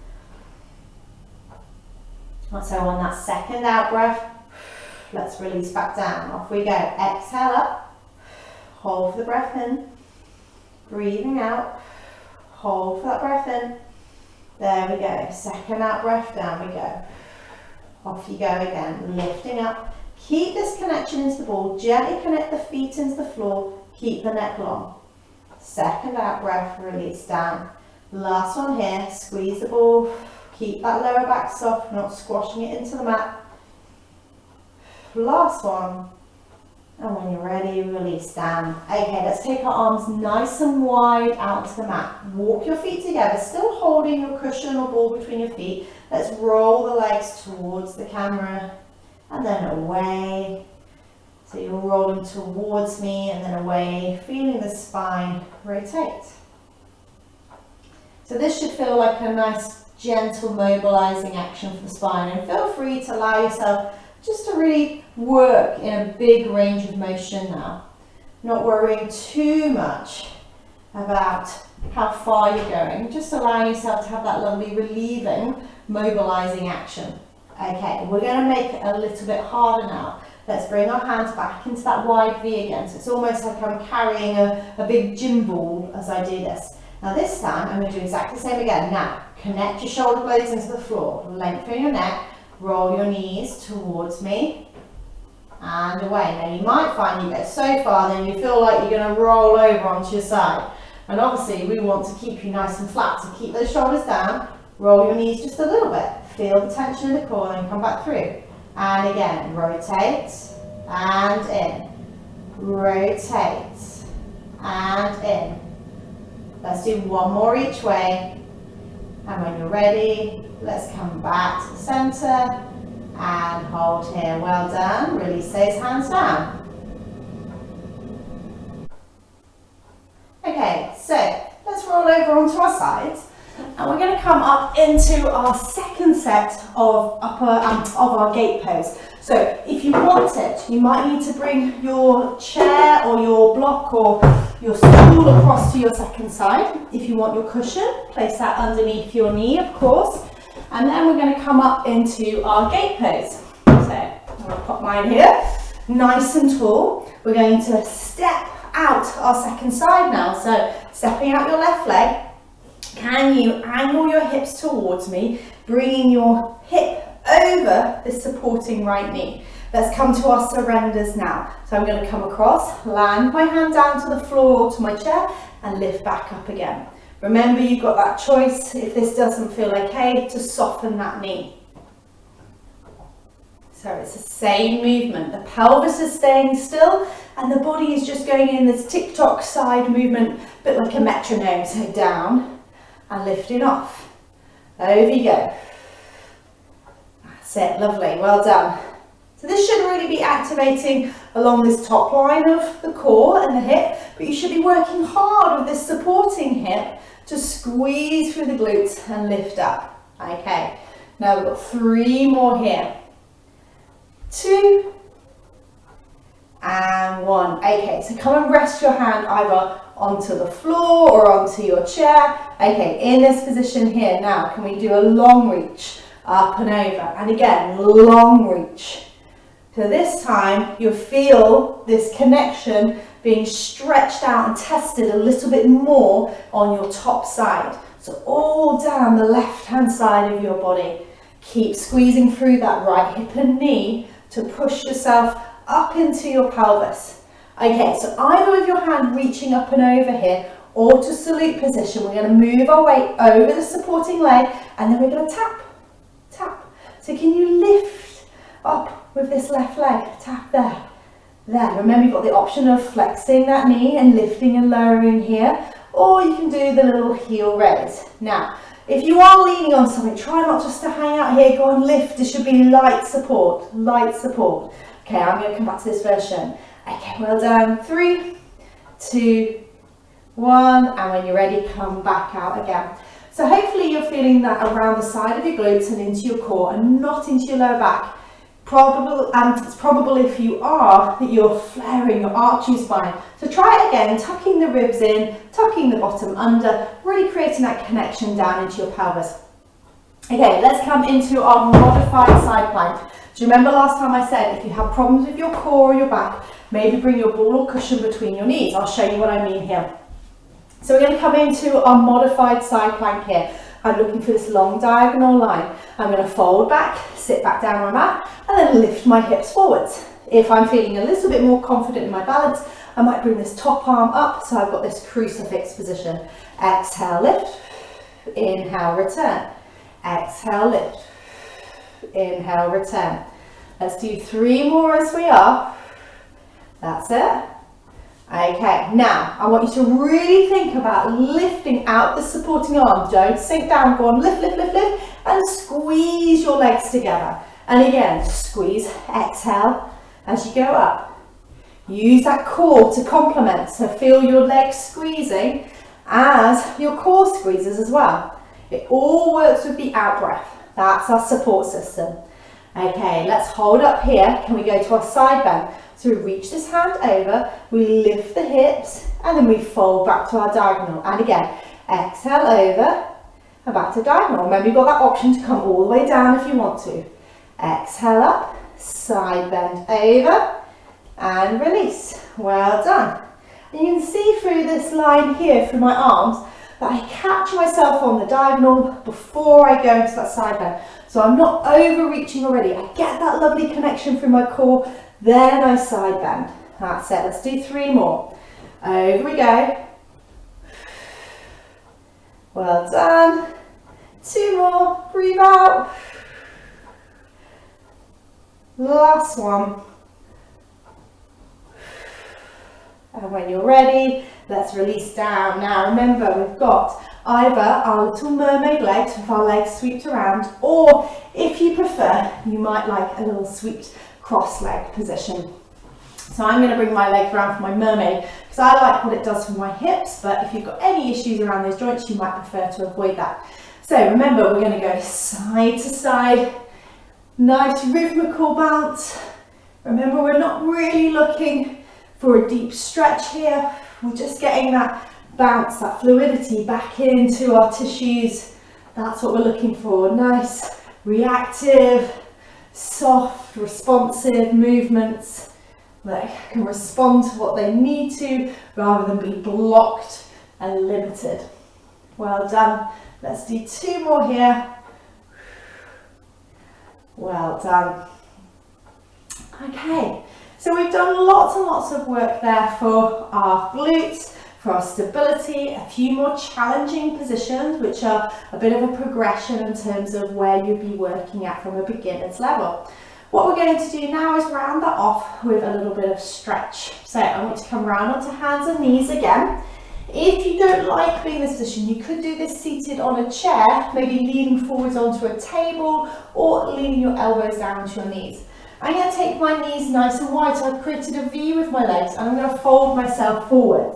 Speaker 2: So on that second out breath, let's release back down. Off we go. Exhale up, hold for the breath in, breathing out, hold for that breath in. There we go. Second out breath, down we go. Off you go again, lifting up. Keep this connection into the ball. Gently connect the feet into the floor. Keep the neck long. Second out breath, release down. Last one here, squeeze the ball. Keep that lower back soft, not squashing it into the mat. Last one. And when you're ready, release down. Okay, let's take our arms nice and wide out to the mat. Walk your feet together, still holding your cushion or ball between your feet. Let's roll the legs towards the camera and then away. So you're rolling towards me and then away, feeling the spine rotate. So this should feel like a nice gentle mobilizing action for the spine, and feel free to allow yourself just to really work in a big range of motion now. Not worrying too much about how far you're going, just allowing yourself to have that lovely relieving, mobilizing action. Okay, we're going to make it a little bit harder now. Let's bring our hands back into that wide V again. So it's almost like I'm carrying a big gym ball as I do this. Now this time I'm going to do exactly the same again. Now connect your shoulder blades into the floor, lengthen your neck, roll your knees towards me and away. Now you might find you get so far then you feel like you're going to roll over onto your side. And obviously we want to keep you nice and flat, so keep those shoulders down, roll your knees just a little bit, feel the tension in the core, then come back through. And again, rotate and in, rotate and in. Let's do one more each way. And when you're ready, let's come back to the center and hold here. Well done. Release those hands down. Okay, so let's roll over onto our sides. And we're going to come up into our second set of our gate pose. So if you want it, you might need to bring your chair or your block or your stool across to your second side. If you want your cushion, place that underneath your knee, of course. And then we're going to come up into our gate pose. So I'm going to pop mine here, nice and tall. We're going to step out our second side now. So stepping out your left leg. Can you angle your hips towards me, bringing your hip over the supporting right knee. Let's come to our surrenders now. So I'm going to come across, land my hand down to the floor or to my chair and lift back up again. Remember, you've got that choice, if this doesn't feel okay, to soften that knee. So it's the same movement. The pelvis is staying still and the body is just going in this tick-tock side movement, a bit like a metronome. So down and lifting off. Over you go. That's it, lovely, well done. So this should really be activating along this top line of the core and the hip, but you should be working hard with this supporting hip to squeeze through the glutes and lift up. Okay, now we've got 3 more here. 2 and 1. Okay, so come and rest your hand either onto the floor or onto your chair. Okay, in this position here now, can we do a long reach up and over? And again, long reach. So this time you feel this connection being stretched out and tested a little bit more on your top side. So all down the left hand side of your body. Keep squeezing through that right hip and knee to push yourself up into your pelvis. Okay, so either with your hand reaching up and over here, or to salute position, we're going to move our weight over the supporting leg, and then we're going to tap, tap. So can you lift up with this left leg? Tap there, there. Remember, you've got the option of flexing that knee and lifting and lowering here, or you can do the little heel raise. Now, if you are leaning on something, try not just to hang out here, go and lift. It should be light support, light support. Okay, I'm going to come back to this version. Okay, well done. 3, 2, 1, and when you're ready, come back out again. So hopefully you're feeling that around the side of your glutes and into your core and not into your lower back. It's probable if you are that you're flaring your arching spine. So try it again, tucking the ribs in, tucking the bottom under, really creating that connection down into your pelvis. Okay, let's come into our modified side plank. Do you remember last time I said if you have problems with your core or your back, maybe bring your ball or cushion between your knees. I'll show you what I mean here. So we're going to come into our modified side plank here. I'm looking for this long diagonal line. I'm going to fold back, sit back down on my mat, and then lift my hips forwards. If I'm feeling a little bit more confident in my balance, I might bring this top arm up, so I've got this crucifix position. Exhale, lift, inhale, return. Exhale, lift, inhale, return. Let's do 3 more as we are. That's it. Okay, now I want you to really think about lifting out the supporting arm. Don't sink down, go on, lift, lift, lift, lift, and squeeze your legs together. And again, squeeze, exhale as you go up. Use that core to complement, so feel your legs squeezing as your core squeezes as well. It all works with the out breath. That's our support system. Okay, let's hold up here. Can we go to our side bend? So we reach this hand over, we lift the hips, and then we fold back to our diagonal. And again, exhale over, and back to diagonal. Remember, you've got that option to come all the way down if you want to. Exhale up, side bend over, and release. Well done. And you can see through this line here, through my arms, that I catch myself on the diagonal before I go into that side bend. So I'm not overreaching already. I get that lovely connection through my core, then I side bend. That's it. Let's do 3 more. Over we go. Well done. 2 more. Breathe out. Last one. And when you're ready, let's release down. Now remember, we've got either our little mermaid legs with our legs swept around, or if you prefer, you might like a little swept cross leg position. So I'm going to bring my legs around for my mermaid because I like what it does for my hips, but if you've got any issues around those joints, you might prefer to avoid that. So remember, we're going to go side to side, nice rhythmical bounce. Remember, we're not really looking for a deep stretch here. We're just getting that bounce, that fluidity back into our tissues. That's what we're looking for. Nice, reactive, soft, responsive movements that can respond to what they need to rather than be blocked and limited. Well done. Let's do 2 more here. Well done. Okay, so we've done lots and lots of work there for our glutes, for our stability, a few more challenging positions, which are a bit of a progression in terms of where you'd be working at from a beginner's level. What we're going to do now is round that off with a little bit of stretch. So I want to come round onto hands and knees again. If you don't like being in this position, you could do this seated on a chair, maybe leaning forwards onto a table or leaning your elbows down onto your knees. I'm going to take my knees nice and wide, so I've created a V with my legs, and I'm going to fold myself forward.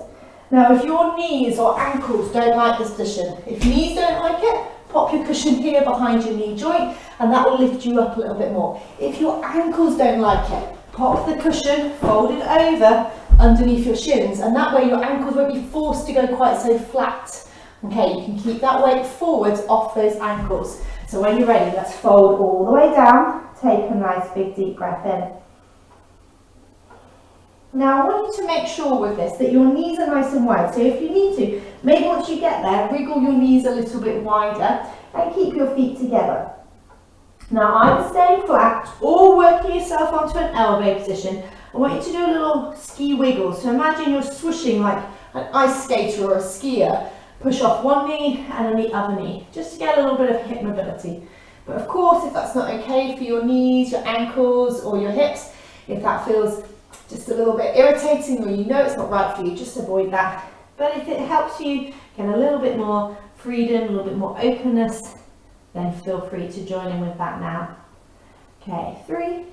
Speaker 2: Now, if your knees or ankles don't like this position, if knees don't like it, pop your cushion here behind your knee joint, and that will lift you up a little bit more. If your ankles don't like it, pop the cushion folded over underneath your shins, and that way your ankles won't be forced to go quite so flat. Okay, you can keep that weight forwards off those ankles. So when you're ready, let's fold all the way down. Take a nice big deep breath in. Now I want you to make sure with this that your knees are nice and wide. So if you need to, maybe once you get there, wriggle your knees a little bit wider and keep your feet together. Now either staying flat or working yourself onto an elbow position. I want you to do a little ski wiggle. So imagine you're swooshing like an ice skater or a skier. Push off one knee and then the other knee, just to get a little bit of hip mobility. But of course, if that's not okay for your knees, your ankles or your hips, if that feels just a little bit irritating or you know it's not right for you, just avoid that. But if it helps you get a little bit more freedom, a little bit more openness, then feel free to join in with that now. Okay, 3,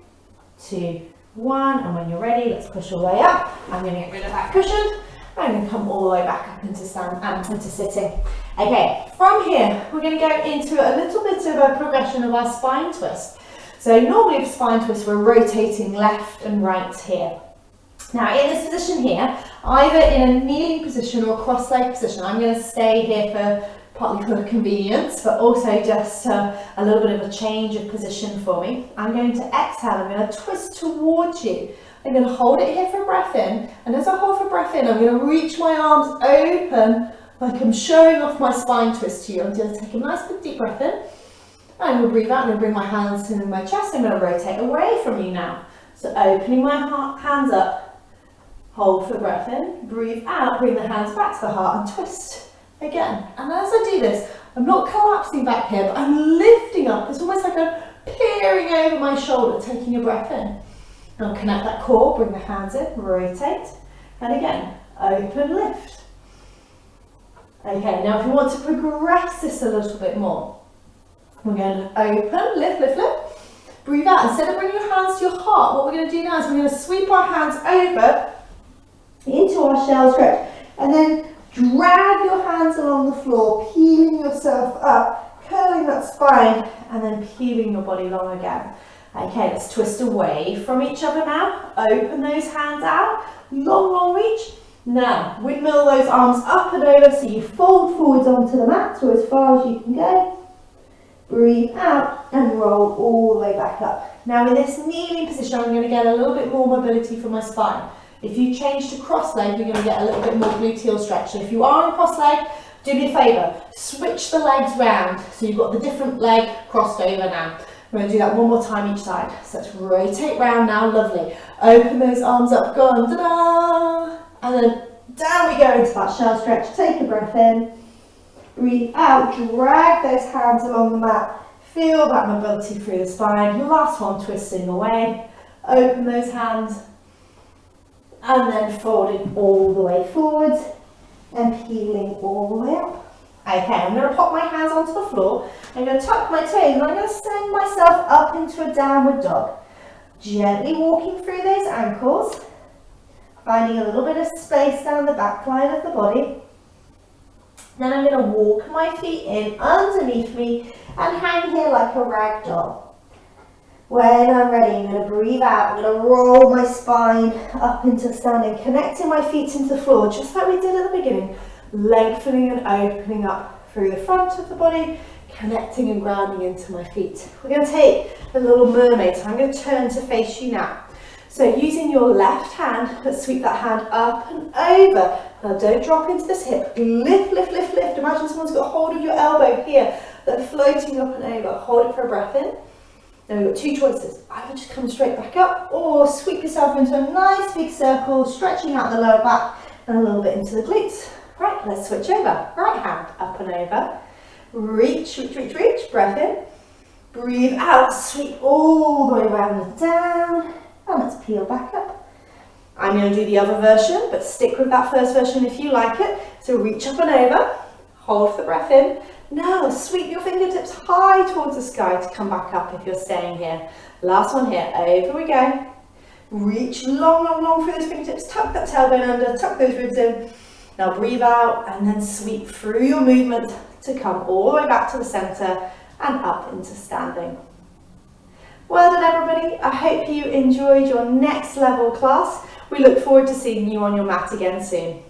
Speaker 2: 2, 1, and when you're ready, let's push all the way up. I'm going to get rid of that cushion. I'm going to come all the way back up into stand and into sitting. Okay, from here, we're going to go into a little bit of a progression of our spine twist. So normally with spine twist, we're rotating left and right here. Now in this position here, either in a kneeling position or a cross-leg position, I'm going to stay here for partly for convenience, but also just a little bit of a change of position for me. I'm going to exhale, I'm going to twist towards you. I'm going to hold it here for breath in, and as I hold for breath in, I'm going to reach my arms open like I'm showing off my spine twist to you. I'm going to take a nice big deep breath in. I'm going to breathe out, I'm going to bring my hands to my chest. I'm going to rotate away from you now. So opening my hands up, hold for breath in, breathe out, bring the hands back to the heart and twist again. And as I do this, I'm not collapsing back here, but I'm lifting up. It's almost like I'm peering over my shoulder, taking a breath in. Now connect that core, bring the hands in, rotate, and again, open, lift. Okay, now if you want to progress this a little bit more, we're going to open, lift, lift, lift. Breathe out. Instead of bringing your hands to your heart, what we're going to do now is we're going to sweep our hands over into our shell stretch, and then drag your hands along the floor, peeling yourself up, curling that spine, and then peeling your body long again. Okay, let's twist away from each other now. Open those hands out, long, long reach. Now, windmill those arms up and over so you fold forwards onto the mat, so as far as you can go. Breathe out and roll all the way back up. Now in this kneeling position, I'm going to get a little bit more mobility from my spine. If you change to cross leg, you're going to get a little bit more gluteal stretch. So if you are in cross leg, do me a favour, switch the legs round. So you've got the different leg crossed over now. We're going to do that one more time each side. So let's rotate round now, lovely. Open those arms up, go on, ta-da! And then down we go into that shell stretch. Take a breath in, breathe out, drag those hands along the mat. Feel that mobility through the spine. Last one, twisting away. Open those hands. And then folding all the way forwards and peeling all the way up. Okay, I'm going to pop my hands onto the floor. I'm going to tuck my toes and I'm going to send myself up into a downward dog. Gently walking through those ankles, finding a little bit of space down the back line of the body. Then I'm going to walk my feet in underneath me and hang here like a rag doll. When I'm ready, I'm going to breathe out. I'm going to roll my spine up into standing, connecting my feet into the floor, just like we did at the beginning. Lengthening and opening up through the front of the body, connecting and grounding into my feet. We're going to take a little mermaid, so I'm going to turn to face you now. So using your left hand, let's sweep that hand up and over. Now don't drop into this hip. Lift, lift, lift, lift. Imagine someone's got hold of your elbow here. They're floating up and over. Hold it for a breath in. Now we've got two choices. Either just come straight back up or sweep yourself into a nice big circle, stretching out the lower back and a little bit into the glutes. Right, let's switch over. Right hand up and over. Reach, reach, reach, reach. Breath in. Breathe out. Sweep all the way around and down. And let's peel back up. I'm going to do the other version, but stick with that first version if you like it. So reach up and over. Hold the breath in. Now sweep your fingertips high towards the sky to come back up if you're staying here. Last one here. Over we go. Reach long, long, long through those fingertips. Tuck that tailbone under. Tuck those ribs in. Now breathe out and then sweep through your movement to come all the way back to the centre and up into standing. Well done everybody, I hope you enjoyed your next level class. We look forward to seeing you on your mat again soon.